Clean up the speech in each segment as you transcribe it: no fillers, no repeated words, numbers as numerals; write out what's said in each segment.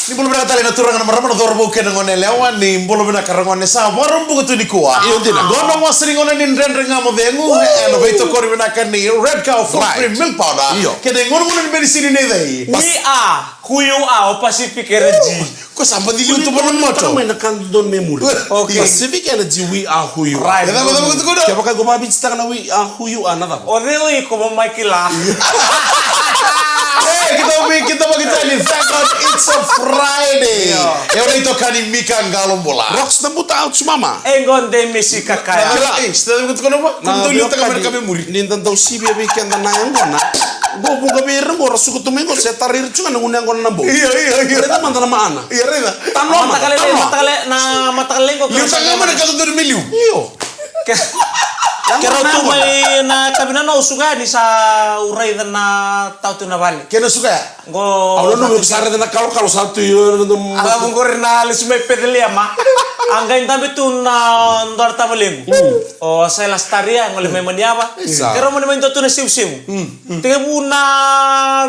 Ni bolo bina tali na turangan marama na dorbo ke ngone lewa ni bolo bina karangone sa warum buku tu ni kuwa. Gono wasring ngone ni ndren ngamo dengu eno veito kori bina kan ni red cow full cream milk powder. Kede ngono ngono ni medicine ni dei. We are who you are Pacific Energy. Ko samba di YouTube non moto. Kami nak don memory. Pacific Energy we are who you are. Right. Kaya baka gumamit sa na we are who you are nada. O really ko mo makila. Hey, kita bagi tali. Thank God it's a Friday. Eu nem tocar ni mika ngalombola. Rocks na buta out mama. Engon de Messi kakaya. Está vendo como ba? Como tu liu taka mereka memori. Nindan daw sibi weekend na yang gona. Go buga beirang go rasu kutumengo sa tarir chunga nung yang gona nambo. Iya. Reda mantana maana. Iya reda. Tanlo matakale ko. Liu taka mereka tu dari miliu. Iyo. Kero tu may na kabina na usuga ni sa uray na tao tu na bali. Kena suka ya? Go. Awlo no sare na kalau satu yo no. Ala mo ko rin na alis may pedali ama. Ang gain tabi tu na ndor tabalim. O sa lastaria ngol may maniaba. Kero mo naman tu na siw. Tiga buna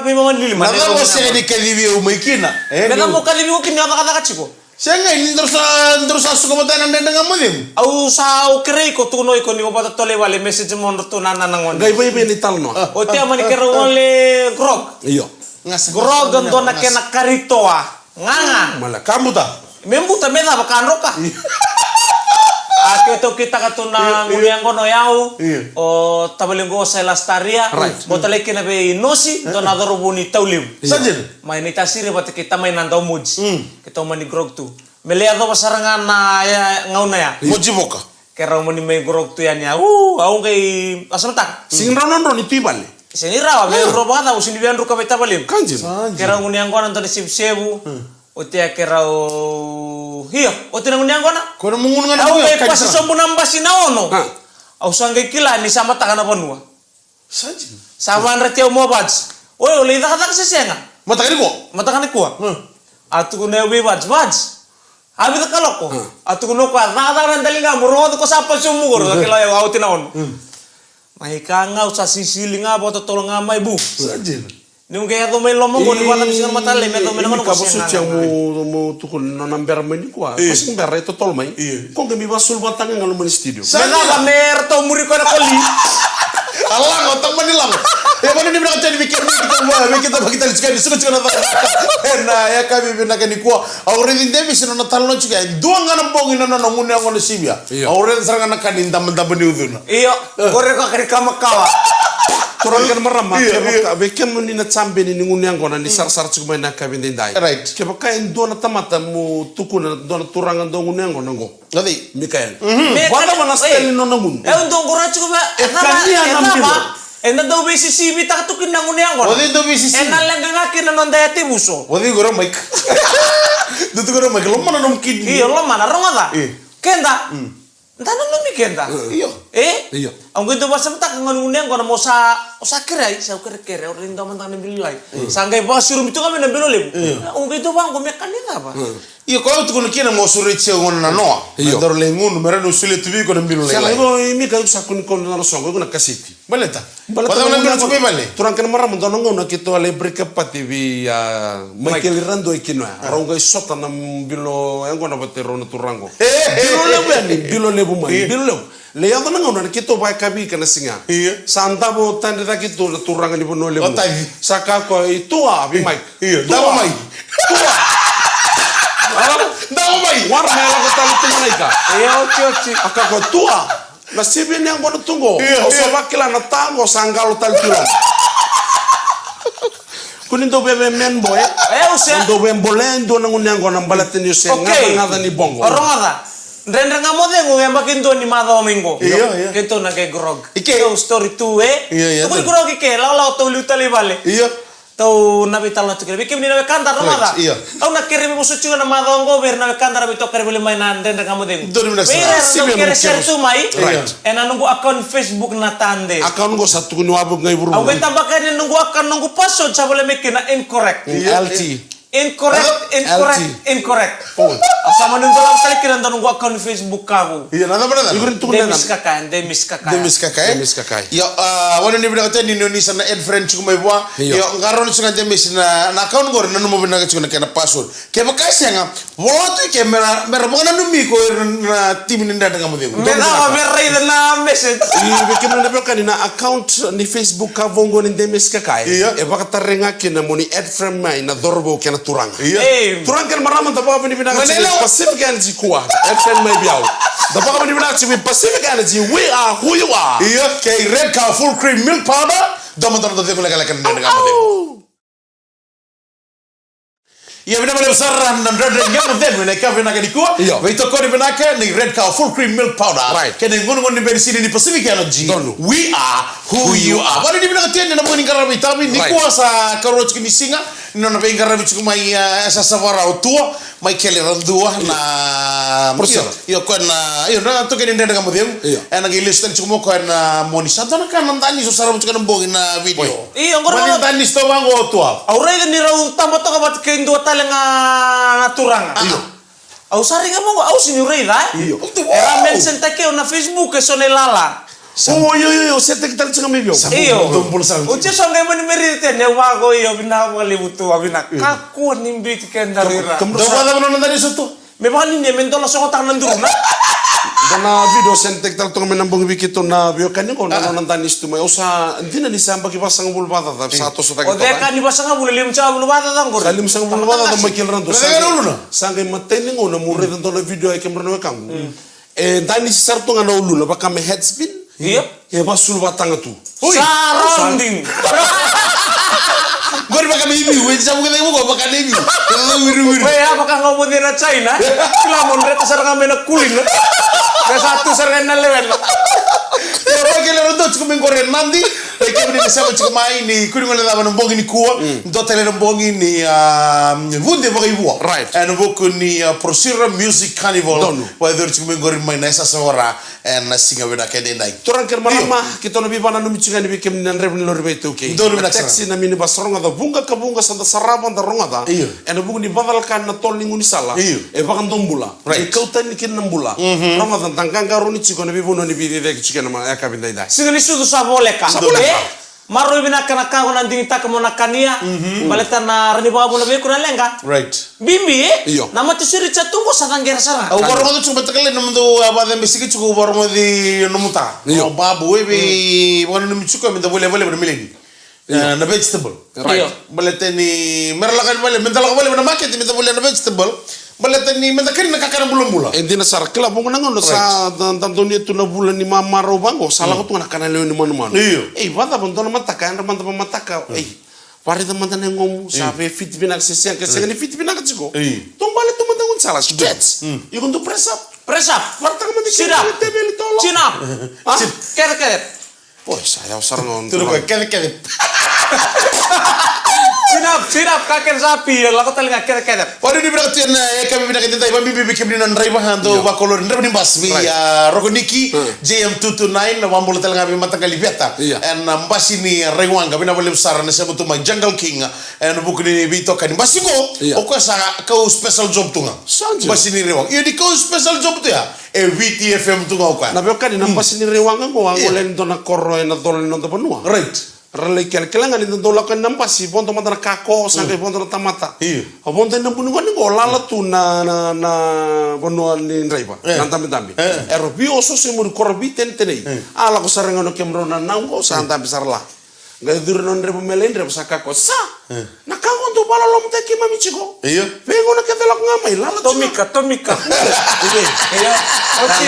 bimangan lilima. Nada mo siya ni kalibi umikina. Nada mo kalibi ko kinyata kachiko. Siya nga, hindi terus suka mo tayo ng dendang amulim. Au sa ukre ko tunoy ko ni obata tole wale message mo to na nangon. Gay bay ni talno. O tiya man kero ole grog. Iyo. Grog ndo na kena karito nganga. Mala kamu ta. Membuta mena bakanro ka. Ako to kita katuna nguliang kono yau. O tabalinggo sa lastaria. Botale kina be nosi do na dorobuni taulim. Sajid. May nitasiri bata kita may nandaw muds. Kita mani grog tu. Meliado pasarangan na ngauna ya. Moji boka. Kera mani may grog tu yan ya. Aung kay asamtak. Singronon ron itibale. Sinira me robada usini bian ruka beta balim. Kanjin. Kera nguliang kono to sibsebu. Otia kera o hiyo. Otia nguliang kono. Kono mungun nga Au kay pasisombo nambasi na ono. Au sangay kila ni sama takana panua. Sajid. Sawan retia mo bads. Oy ole ida kata sesenga. Matakani ko? Matakani ko. Atu ko ne we bads. Abi ta kaloko. Atu ko no ko na da dalinga muro ko sa pasum mo ro kila ya auti na ono. Mai kanga usa sisilinga boto tolonga mai bu. Sajid. Nung kaya ko may lomong ko ni wala misir matale me to me no ko siya yang mo tukul na number meni ko. Kasi number ito tol mai. Kung kami basul batang ngalo man studio. Mena ba mer to muri ko na koli. Alang otak manilang. Ya mana ni bilang jadi kita bagi tali sekali suka na. Na ya kami binakan ni kuah. Aurin Davis no natalno juga. Dua ngana bongin no ngune ngone sibia. Aurin serangan kanin teman-teman di uduna. Iyo, gore ko kari kamakawa. Turang kan marama kaya beken ni na chambe ni ngunyang gona ni sar cuma na kabin dai. Right. Kaya kaya dona tamata mu tukuna dona turangan do ngunyang gona go. Ngati Mikael. Wala mana style no namun. Undong gora cukup Enda do besi sibi tak tukin na ngunyang gona. Wadi do besi sibi. Enda lang ngakin na nonda yati muso. Wadi gora mic. Dutu gora mic lo mana nom kid. Iyo lo mana ronga Kenda. Entana lo mi kenda. Iyo. Iyo. Ang gitu basam tak ngunyang gona mo sa kirai sa kere orin do man tak nabilay. Sanggay ba sirum itu kami nabilolem. Ang gitu bang kumekan nila ba. Iyo kalau tu kena mo suriche ngona noa. Ndor lengun merano sule tuvi ko nambilo le. Sala ibo imi ka sakun kon na songo ko na kasiti. Baleta. Padahal nambilo tuvi bale. Turang kan maram do ngona kito ale break up pati vi Michael Rando ikino. Ronga isota na bilo yang gona batero na turango. Bilo le bani, bilo le bu mai. Bilo le. Le yang na ngona kito ba kabi kana singa. Santa bo tande ta kito turanga ni bono le. Saka ko itua bi mai. Dawa mai. Tua. Dawa mai. War mela ko tali tumaika. Oci. Aka ko tua. Na sibi yang bono tungo. O sobakila na tango sangalo tali tulang. Kunin do bebe men boy. Usia. Do bebe bolendo na ngunyang ko nang balatin yo sen ngada ni bongo. Orongada. Rendra ngamode ngo yamba kinto ni mado mingo. Iya. Kinto na kay grog. Ike story tu Iya. Tukoy grog ike law to lutali bale. Iya. Tau nabi talo tukir bikim ni nabi kandar romada. Iya. Tau nakiri mo sucu na mado ngo ber nabi kandar bitok kare beli mainan rendra ngamode. Dori mina sa. Kere share tu mai. Ena nunggu akun Facebook na tande. Akun go satu kunu abu ngai buru. Au beta bakari nunggu akun nunggu password sa boleh mekina incorrect. LT. Incorrect incorrect. Asama nung dalam kali kira nung gua account Facebook kamu. Iya, nada benar. Demis kakai. Demis kakai. Yo, wala ni bina kata ni Indonesia na ad friend cuma ibuwa. Yo, ngaron sunga demis na account gor nanu mo bina kata kena password. Kaya bakasi nga, wala tu kaya mera mga nanumi ko na team ni ndada ngamu dego. Mera na message. Bikin na kan na account ni Facebook ka vongo ni Demis kakai. E baka tarenga kina mo ni ad friend mai na dorbo kena turang. Turang kan maraman tapa ni bina kata Pacific Energy kuwa. Ad friend mai biao. Tapa ni bina kata Pacific Energy, we are who you are. Iya, kayak red cow full cream milk powder. Dama-dama tadi mulai kalakan ndada ngamu dego. Iya benar benar besar dan ngamu dego ni kafe nak dikuah. Itu kau di benaka ni red cow full cream milk powder. Kena ngun di sini di Pacific Energy. We are who you are. Baru di benaka tiada nama ni karabi tapi ni kuasa karoch kini singa. Nona pe karabi cuma mai asa savara otua. Mai kele randua na. Iyo kau na iyo na tu kini ndada ngamu dego. Enak ilis tadi cuma kau na monisa. Tana kan nantani susah ramu cuma nembongin na video. Iya ngoro. Nantani sto bango otua. Aurai kan nirau tamat tu kabat kain dua talenga naturanga. Au sari nga mo au sinyuray da. Era mention take na Facebook so ne lala. Yo, sete kita cuma mibio. O che so nga mo ni merite ne wago yo bina ko libutu abina. Kako nimbi tiken darira. Do wala mo nantani soto. Me ba ni ne mendo la so tak nanduruna. Dana video sentek tal tong menambung bikito na bio kan ko na nantani stu mai usa dina ni samba ki basang bulbata ta satu so ta O de kan ni basang bulim cha bulbata ta ngor. Salim sang bulbata ta makil rando. Sangai mateni ngona murre dan tola video ay kemrano kangu. Dani sarto ngana ulula baka me head spin. Iya. E basul batanga tu. Surrounding. Gor baka bibi, we sabu kita mo baka bibi. Wiru. We apakah ngomong di China? Kila mon reta sarang amena kulin. Ke satu sarang na level. Ya baka lero do cuma ngoren mandi. Kaya ni sama cuma ini kuni ngole da bongi ni kuwa. Do tele bongi ni vunde baka ibuwa. Right. And boku ni Prosira Music Carnival. Whether cuma ngoren mai nasa sawara and singa bena kede nai. Turang ker malama kita no bibana no michinga ni bikem nan revni lo rebe to ke. Taxi na mini basronga da bunga ka bunga sanda saraban da ronga da. En buku ni badal kan na tol ningu ni sala. E bakan dombula. E kautan ni kin nambula. Ronga da tangkang karo ni chiko no bibuno ni bide de chikena ma ya kabinda ida. Singani sudu saboleka. Maro ibina kana kago nandini taka mona kania. Baleta na rani babu na beku na lenga. Right. Bimbi nama tisiri chatungo satangera sara. Au baru ngadu cuma tekele namundu abade mbisiki cukup baru ngadi namuta. Au babu ebe wana namichuko minta boleh bermileni. Na vegetable. Right. Baleta ni merlakan boleh minta lakan boleh na market minta boleh na vegetable. Baleta ni minta kini na kakana bulan-bulan. Endina sar kila bunga nangon sa tantonia tu na bulan ni mama robango salah ko tu na kana leo ni manu-manu. Bata bantona mataka anda bantona mataka. Pare da mantana ngom sabe fit binak sesian ke segani fit binak chiko. Tombale tu mantangun salah stretch. You going to press up. Warta ka mandi Sidap. tebeli tolo. Cinap. Keret. Boy, saya usar ngon. Tu ko kede. Sidap kaken sapi lako talinga keret. Waduh di berarti na kami bina kita iba bibi bikin bina nrai bahan tu bakolor ndra bini basbi rogoniki JM229 na wambul talinga bi mata kali biata en mbasi ni rewanga bina boleh besar na sebutu ma Jungle King en buku ni bito kan mbasi ko o ko sa kau special job tu nga mbasi ni rewang iya di kau special job tu ya VTFM tu nga ko na bioka ni mbasi ni rewanga ko ang ulen to na korro na dolen no to benua right. Rale kelangan itu dolakan nampak si bonto mata kako sampai bonto na tamata. Bonto na bunungan ni ko lala tu na bonua ni raiba. Nantambi. Erobi oso si muri korbi tentenei. Ala ko sarangan no kemro na nango sa antambi sarla. Ngai duru non rebo melendre sa kako sa. Na kako tu pala lom te ki mami chiko. Vengo na ketelak ngamai lala Tomika. Iya. Oke.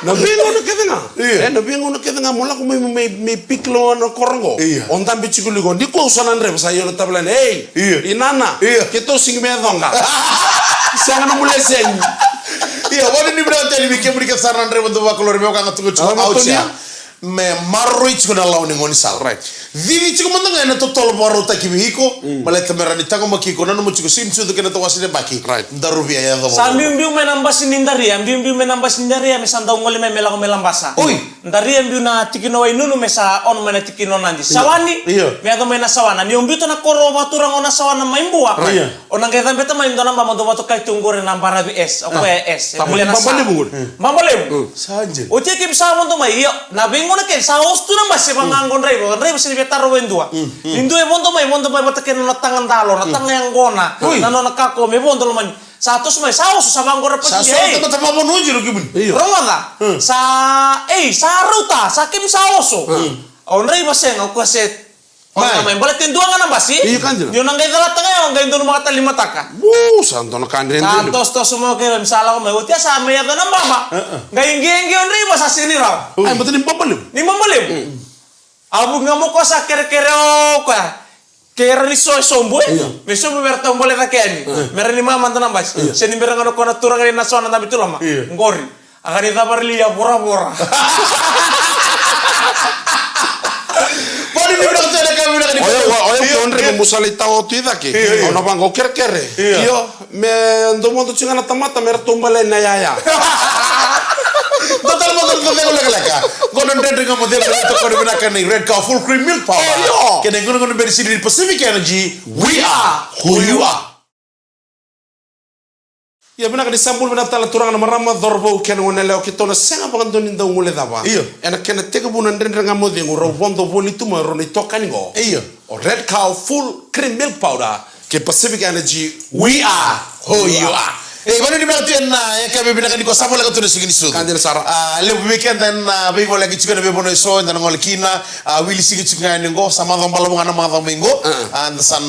Na bingo na kedenga. Na bingo na kedenga mola ko may piklo na korongo. On tambi chikuligo di ko usanan re sa yo tablan. Inana. Kito sing medonga. Sanga no mulesen. Iya, wala ni berarti ni bikin berikan saran re untuk bakolor be ka ngatu ko outsya. Me marroich ko na law ni ngoni sal. Right. Dili chiko mandanga na totol baro ta kibihiko. Maleta merani tango makiko na no chiko simsu to kena to wasine baki. Right. Darubia ya do. Sambium menambah sinindari, ambium menambah sinindari, misanda ngole melako melambasa. Oi. Ndari yang biuna tikino inunu mesa on mena tikino nanti. Sawani. Iya. Mea to mena sawana. Ni ombi to na koro maturang ona sawana maimbua. Iya. Ona ngeta beta main to namba moto moto kai tunggore nambara bi es. Apa es. Bambale bungur. Bambale. Saja. Otie kim sa monto mai iyo. Na bengona ke sa ostu na masi pangangon rei. Rei besi beta ro wendua. Indu e monto mai bata ken na tangan dalo na tangan yang gona. Na nona kako me monto lo mani. Satu semai saus sa bangor pa Sa teman-teman mau nuju lo gimana? Ronga sa ruta sa kim saoso. On rei baseng aku aset. Ona main bola tenduang ana basi. Iya kan jero. Yo nang gay dalat tanga on gay dun mata lima taka. Santo na kandren. Santos to semua ke misala ko may utia sa may na mama. Gay ngi on rei basa sini raw. Ay betul ni bambale. Ni mambalim. Abu ngamo ko sa kere-kere o ka. Kera ni soy sombo meso beberta tombole ta kani mera ni mama tanam bas seni mera ngano kona turang ni nasona na bitulama ngori agari ta barli ya bora Poli ni bilang saya kami bilang ni. Oyo kondre musali tao tida ki. Ona bango kere. Iyo me ndo mondo chingana tamata mer tombale na yaya. Total mo kung totoo laka. Gonon dendri nga mo dito ko na kanay Red Cow Full Cream Milk Power. Kaya gonon bersih di Pacific Energy. We are who you are. Ya benar kan disambul benar tala turang na marama dorbo ken wona leo kitona senga pangandon inda ngule daba. Iyo. Ena ken tega bunan dendri nga mo de ngoro bondo bolitu ma roni tokani go. Iyo. O Red Cow Full Cream Milk Powder ke Pacific Energy. We are who you are. Bano di bilang tu na kami bilang ni ko sama laga tu segini sudu. Kandir sara. Lebu weekend dan bego lagi juga na bebo na so dan ngol kina wili sigi juga ni go sama dong balo ngana ma dong minggo and san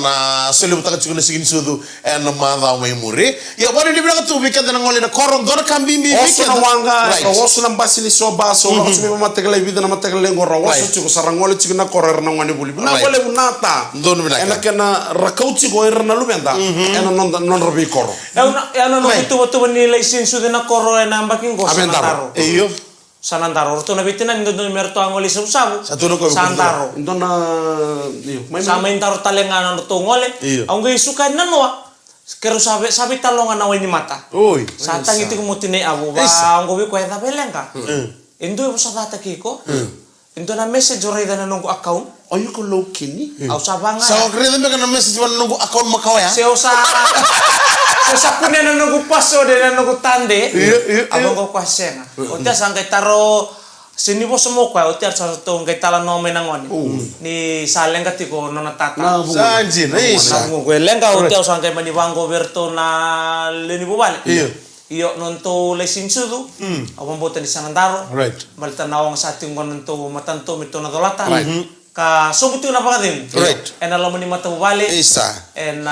so lebu taka juga segini sudu and ma dong mure. Ya bano di bilang tu weekend dan ngol na korong don kambi mi Oso weekend. na wanga, oso na basili so baso, oso mi mategala vida na mategala lengo oso chico sarangole chico na korrer na ngani buli. Na bole unata. Don bilang. Ena kena rakauchi go na lumenda. Ena non robi koro. no betul nilai sinsu na koro na ambaking ko Abentaro. Iyo. Sanantaro to na bitin ndo merto angoli sabu Satu no ko. Santaro Ndo na iyo. sama intaro talenga no to ngole ang gay suka na noa kero sabi talonga na wani mata Oi. sa tangiti ko mutine abu ba ang gobi ko eta belenga indo yo sa data kiko indo na message ora ida na nunggu account Oyo ko low kini. au sabanga Sa kre me kana message man nunggu account makao ya. seo sa kunya na nunggu paso de na nunggu tande abang ko kwasenga utia sangkai taro sini bo semua kwa utia sa to ngai tala no menangoni ni saleng katiko nona tata Sanjin, isa. na ko lenga utia sangkai mani bango berto na leni bubale iyo nonto lesin sudu abang botan di Sanandaro Right. malta nawang sa ating nonto matanto mito na dolata ka sobutu na pakadim Right. en alam ni mata bubale Isa. en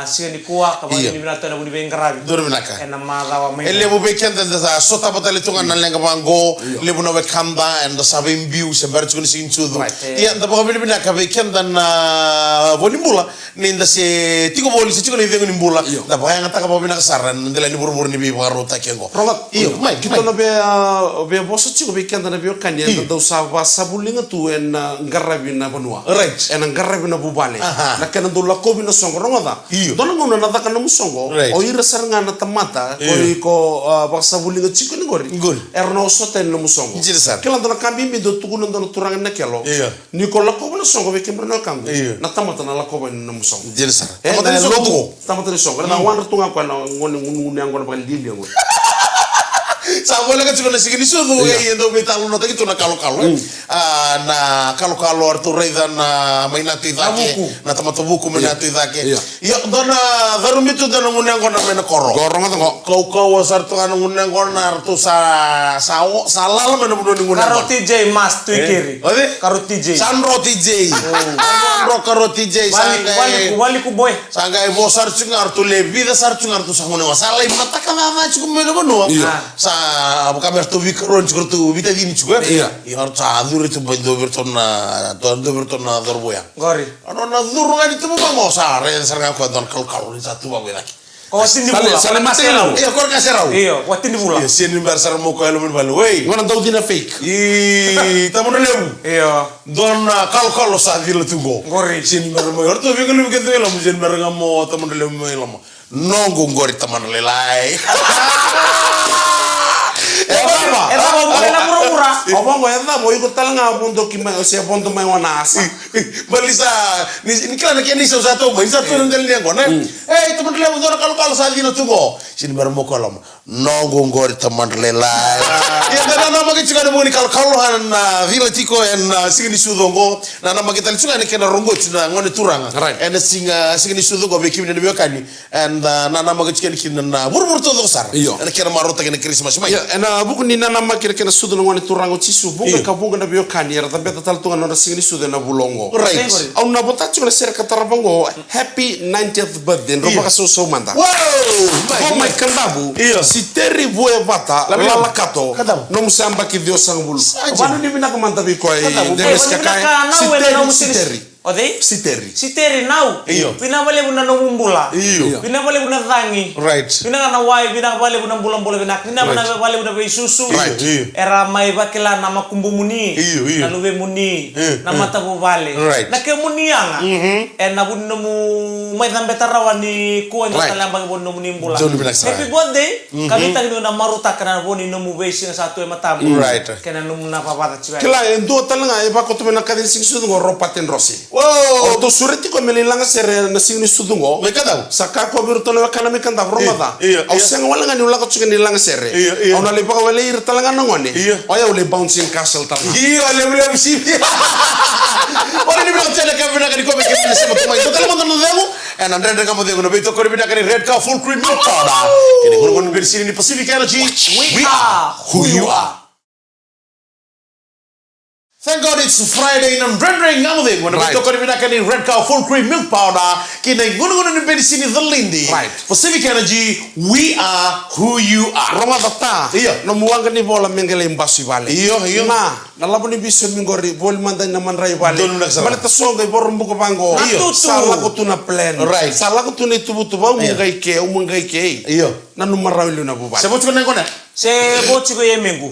siya ni kuwa kabali ni binato na buni bengarabi Dor minaka. en madawa may Lebu weekend dan sa sota patali tungan nan lenga mango lebu na wekanda and the sabing view se bar chukun sin chudu. Iya nda pa kabili binaka weekend dan bonimbula ni nda se tigo boli se chukun ni nimbula. Da pa nga taka pa binaka saran ndela ni burbur ni bi baro takengo. Rongat. Iyo, mai Kita na be boso chico be kenda na be kanya da usava sabulinga tu en ngarabi na banua. Right. En ngarabi na bubale. Na kena do la kobi na songo ronga. Iyo. Dona ngona na taka na musongo. Right. O ira saranga na tamata ko ba sabulinga chico ni gori. Erno sote na musongo. Jira sar. Kila dona kambi mi do tugu na dona turanga na kelo. Iya. Ni ko la kobi na songo be kembra na kambi. Iya. Na tamata na la kobi na musongo. Jere sar. Tamata Tamata ni songo. Tamata ni songo. Na wan tunga kwa na ngone ngune ngone ba lili ngone. Sa bola ka chukun sigini sudu e ndo metalo no taki tuna kalo na kalo artu reida na mainati dake na tamato buku mainati dake ya dona garumitu dona ngunang kona mena koro Gorong atau kau sartu kan ngunang kona artu salal mena budo ngunang karoti J mas tu kiri karoti J sanro TJ sanro karoti J wali ku boy sanggai bo sartu artu lebi da sartu artu sangune wasalai mata kama cukup mena bono sa kami harus tuh keren cukup bita dini juga iya harus adur itu bendo bertona dorboya gori ano na dur nggak itu mau mau sare serang aku don kalau di satu bang lagi kawatin di bula Sale maserau. iya kau kasih raw iya kawatin di bula iya sini bersar mau kau lumen balu wey ngona tahu dina fake. tamu lebu iya don kalau saat dia tunggu gori sini baru mau harus tuh bikin begitu ya lamu sini baru mau tamu lebu mau lamu nonggung gori teman lelai Eta mau balik na ura. Obongo ya tabo iko talanga bondo kima ose bondo mai wana asa. Balisa ni kila nakia ni sa to mai sa to ngal ni ngona. Teman le mo kalau sa dino tungo. Sini bar mo kolom. No gongor teman le la. Ya na magi chika mo ni kalau han vila tiko en singini sudongo na magi tal chika ni kena rongo tuna ngone turanga. En singini sudongo be kimni be kani and na magi chika ni kina burbur to do sar. En kena marota kena Christmas mai. Ya ena buku ni na makir kena sudu ngone turango chisu bunga kabunga na be kani era tambe tal tunga no singini sudu na bulongo. Right. Au na bota chuna ser katarabango happy 90th birthday roba ka so manda. Wow! Oh my kandabu. Si terri voe vata la kato. No musamba ki dio sang bulu. Wanu ni bina kamanta bi ko demes kakai. Si terri. Ode? Si terri. Si terri nau. Pina bale buna no mumbula. Pina bale buna tangi. Right. Pina kana wai pina bale buna bulan bola bina. Pina bale buna be susu. Right. Era mai bakela nama kumbu muni. Na lube muni. Nama tabu bale. Right. Na ke muni anga. Na bunno mu mai tambe tarawani ko anga talamba bunno muni mbula. Happy birthday. Kami tagi na maruta kana boni no mu beisi satu e matamu. Right. Kana no na papata chiwa. Kila endo talanga e ba ko to na kadin sing sudu ngoro paten rosi. Wow! Auto sureti ko melilanga sere na sing ni sudungo. Mekadau. Saka ko birto na kana mi kanda romada. Au seng wala ngani ula ko chicken nilanga sere. Au na lepa ko wala ir talanga ngone. Oya ule bouncing castle talanga. Le si. Ora ni bina tele ka bina ka ko me ke ni sema to mai. To kala mo no demo. En andre ka mo de no beto ko bina ka ni red cow full cream milk powder. Kini ko ni bersini ni Pacific Energy. We are who you are. Thank God it's Friday and rendering ngamuding when we talk about the red cow full cream milk powder kina ngunu ni benisini the Lindy Pacific Energy we are who you are Roma data no muanga ni bola mengele mbasi vale na labu ni biso mingori bol manda na manrai vale bale ta songa bor mbuko bango sala ko tuna plan sala ko tuna tubutu ba mungai ke na no marawi na bu vale se botu ko yemengu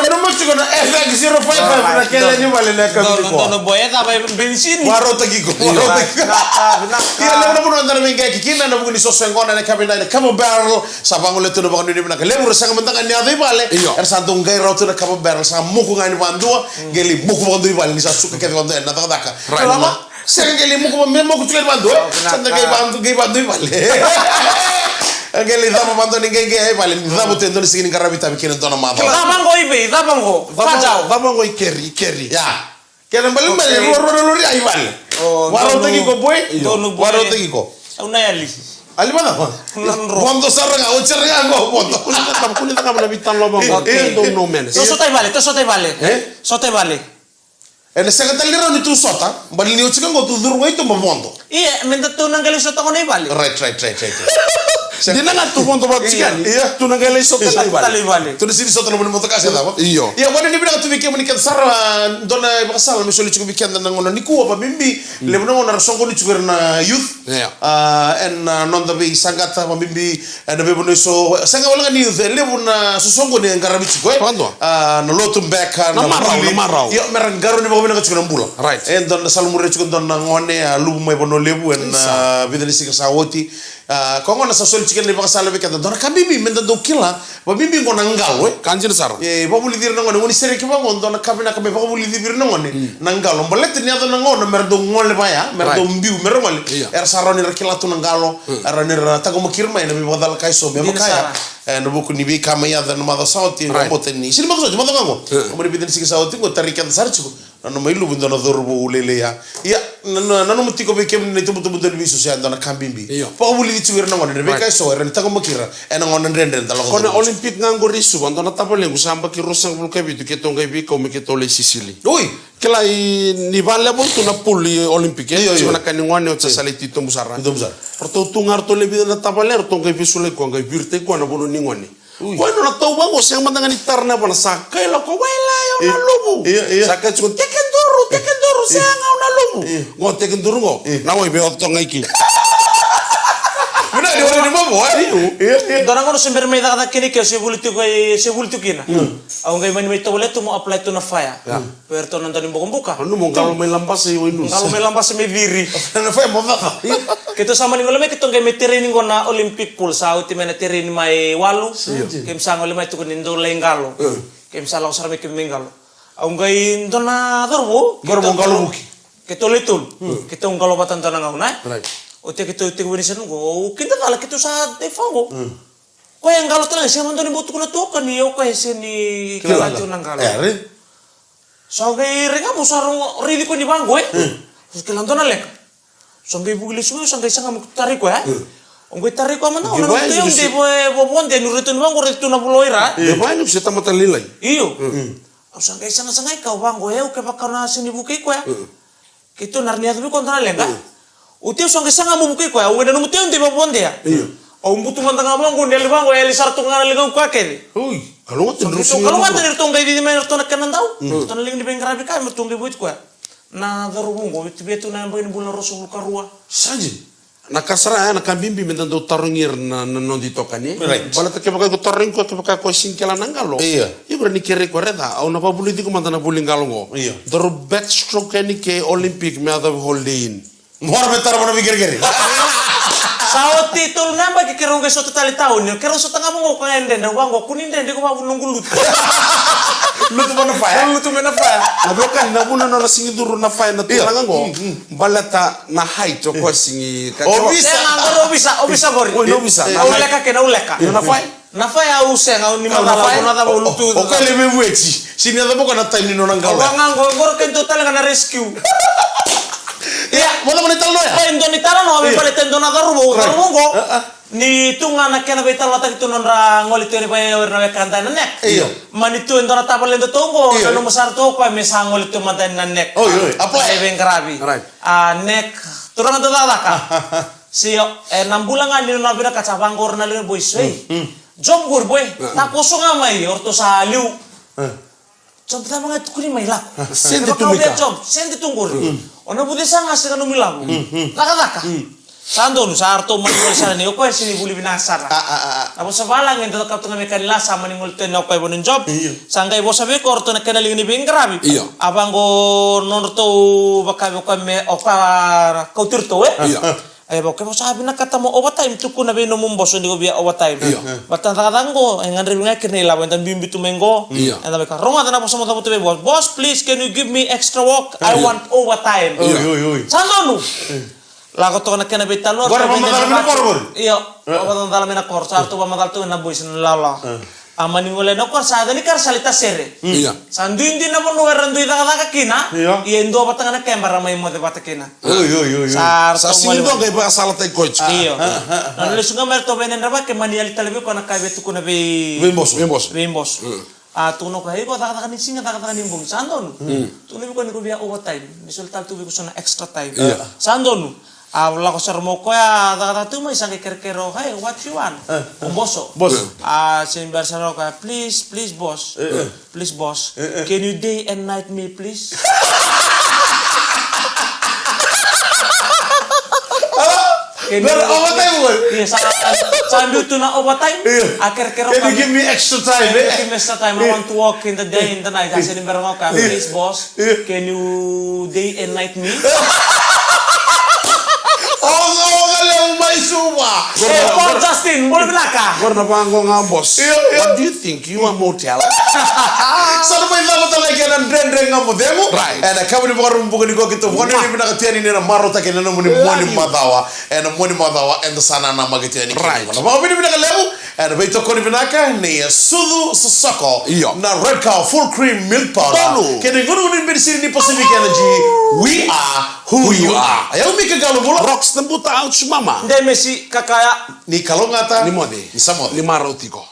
no mucho con FX055 na kela ni vale na kabiko. No boya ta ba benzini. Waro tagiko. Kila leo no andar menga kikina na buguni sosengona na kabina na kabo barrel sabango leto no bagani na kale mur sanga mentanga ni ade vale. Er santo ngai rauto na kabo barrel sa muku ngani bandua geli muku bandu vale ni sa suka ke bandu na daka. Lama sanga geli muku me muku tukar bandu. Sanga gei bandu vale. Geli dama bandu ni gei vale ni dama tendo ni sigini karabita bikina dona mama. Dabango ikeri. Ya. Kena balik lori ay vale. Waro tagiko boy. Waro tagiko. Una yali. Ali mana? Bondo saranga o cheranga go bondo. Kulita kama na bitan lo bango. Don't know men. To sotay vale. Sotay vale. En sanga talira ni tu sota, bali ni uchika go tu durgo ito mabondo. Iya, menda tu nanggali sota ko na vale. Right. Dina nga tu bondo ba chikan. Tu nanggali sota tali vale. Tu sini sota no mo tokase da. Iyo. Ya wani ni bina tu bike mo ni kan sara dona ba sala mi soli chuko bikenda na ngono ni kuwa ba bimbi le mo na songo ni chuko na youth. En non da be sangata ba bimbi na be bono so sanga wala ni youth le na so songo ni ngarabi chuko. Na lotum back na marau. Yo merang garo ni ba bina chuko na mbula. Right. En don salmure chuko don na ngone lubu mai bono lebu en bidani sika sawoti. Kongo na sa soli chicken le ba sala be kenda don kabibi menda do kila ba bimbi ngona ngalo Kanjin sar. ba buli dir ngone woni sere ki ba ngon don kabina kabe ba buli dir ngone nangalo mbalet ni adon ngone merdo ngole ba ya merdo mbiu mermale er saroni rakila tu nangalo aranir tago makirma ina bi badal kaiso be makaya no boku ni bi kama ya dan mada sauti ngoteni sini mazo mado ngango amri bidin sigi sauti ngo tarikan sarchigo no mailu bundo no dorbo ulele ya nanu mutiko be kem ne tubu tubu bisu sia don kambimbi pa buli di tuir ngone be kaiso ran tago makira en ngone renden dalo Kona Olympic ngango risu bando na tapole ngusamba ki rosang bulka bitu keto ngai bi ko me keto le Sicily. Ui, Kela ni vale tu na puli Olympic ya. Sima na kaningone o tsasali tito musara. Porto tungar to le bi na tapole to ngai bisule ko ngai birte ko na bolu ningone. Bueno na tau bango siang mandangan itarna pa na sakay lo ko wala yo na lubu. Sakay tsuko teken duru siang na lubu. Ngo teken duru ngo. Na wo be otto ngai ki. Benar di orang di bawah. Dona ngono sember me da kini ke se bultu kina. Au ngai mani to boleto mo apply to na fire. Per to nandani buka. Anu mo kalau me lampas e winu. Kalau me lampas me diri. Na fire mo va. Kita sama ning oleme kita ngai training na Olympic pool sa uti mena training mai walu. Kem sang oleme tu kunindo lengalo. Kem sala usar me kem mengalo. Au ngai ndona dorbo. Gorbo ngalo buki. Kita litul. Kita ngalo batan tanang au na. Right. Ote kita winisan go. Kita tala kita sa defango. Ko yang ngalo tala siya mandoni butu kuna to kan yo ko sini kala tu nang ngalo. Sanggai renga musaro ridi ko ni banggo Kelantona lek. Sanggai bugili suwe sanggai sanga mutari ko Onggo tari ko mana ona teu de bobon de nuritun banggo ritu na buloira. De ba nuk seta mata lilai. Iyo. Sanggai sanga ka banggo ke bakana sini buki ko Kito narnia tu kontra lenga. Uteu sanggai sanga mu buki ko Onggo nu teu de bobon de Iyo. Au butu mantanga banggo ndeli banggo eli sartu ngana lenga ko ke. Ui. Kalau ngata dari tonggai di mana tona kanan tau. Tona ling di bengkarabi ka mo tonggai buit ko Na darubungo betu na mbay bulan rosul karua. Saja. Nakasara na kambimbi mentan do tarungir na non dito kani. Bala ta kebaka ko tarung ko kebaka ko singkela nangalo. Iya. Ibra ni kere ko reda au na pabuli di ko mantana bulingalo ngo. Iya. Daru backstroke kani ke Olympic me ada holding. Mora betar mana pikir-kiri. Sao titul namba ke kerong ke soto tali tahun yo kerong soto ngamo ko enden da wango kunin den ko babu nunggu lut. Lu tu mana fa? Lu tu mena fa. Abekan na buna na singi duru na fa na tulanga ngo. Balata na height ko singi ka. O bisa gori. No bisa. Uleka ke na uleka. Na fa. Na fa ya useng au ni mata na ta lu tu. O kale me bueti. Sini ada bukan time ni nonang kau. Wangang gor ke total na rescue. Iya, mana tal no ya? Indoni tala no abi pale tendona darubo darubongo. Ni tunga na kena betal wata kitu nonra ngoli tene pa werna we kanta nek. Iya. Mani tu endona tapal lendo tongo no masar to pa me sangol tu mata nek. Oh iya, apa e ben karabi. Nek turang to dadaka. Sio 6 bulan ani no bira kaca bangor na le boy sei. Jom gur boy. Ta kosong amai orto sa liu. Jom pertama ngai tukuni mai la. Sendi tumika. Sendi tunggur. Ona bude sanga se kanu milamu. Laka. Sando nu sarto maningol sana ni ko sini buli binasara. Abo sabalang ento kap tunga mekanila sa maningol ten ko bonin job. Sanggai bo sabe ko orto na kanali ni bengrabi. Abango norto bakabe ko me oka kautirto Ay bo kemo sabi na kata mo overtime tuku na bino mumboso ndi ko biya overtime. Batan tatango ngan rebi ngai kirni lawan tan bimbi tumengo. Anda beka ronga tan apa sama tamu tebe boss please can you give me extra work I want overtime. Sando nu. Lago to na kena betalo. Gora mamadal mina korbor. Iyo. Mamadal mina kor sarto mamadal tu na boys na lala. Amani ngole no kor sa dani kar salita sere. Iya. Sanduin na mo no randu ita kina. Iendo batanga na kembara may mo de batakina. Sa sindo kay ba salata coach. Iyo. Ano sunga merto benen raba ke mani ali talabi ko na kaibe tu ko na be Wimbos. Tuno ko ay ko taka ni singa taka ni bung sandon. Tuno ko ni ko biya overtime. Misultal tu ko sana extra time. Sandon. Wala ko sar mo ko ya taka tu may isang kerkero hey what you want? Boss. Simbar saro ka please boss. Please boss. Can you day and night me please? Overtime mo? Yes, sambil tu na overtime. Akhir kero Can you give me extra time? Give me extra time. I want to walk in the day and the night. Kasi nimber mo ka, please boss. Can you day and night me? Paul Justin, boleh belaka. Korna pango nga boss. What do you think? You want motel? Sana pa ilama talaga yan ang dren nga mo demo. Right. And kami ni mga rumbugan ni ko kito. Wano ni pinakatiyan ni na maro takin na muni madawa. And muni madawa and sana na magitiyan ni kini. Right. Mga kami ni pinakalew. And beito ko ni pinaka ni Sudu Sasako na Red Cow Full Cream Milk Powder. Kaya ngunu ni binisiri ni Pacific Energy. We are who you are. Ayaw mi kagalo mula. Rocks tembuta out mama. Hindi Messi kakaya. Ni kalongata. Ni mode. Ni samode. Ni marotiko.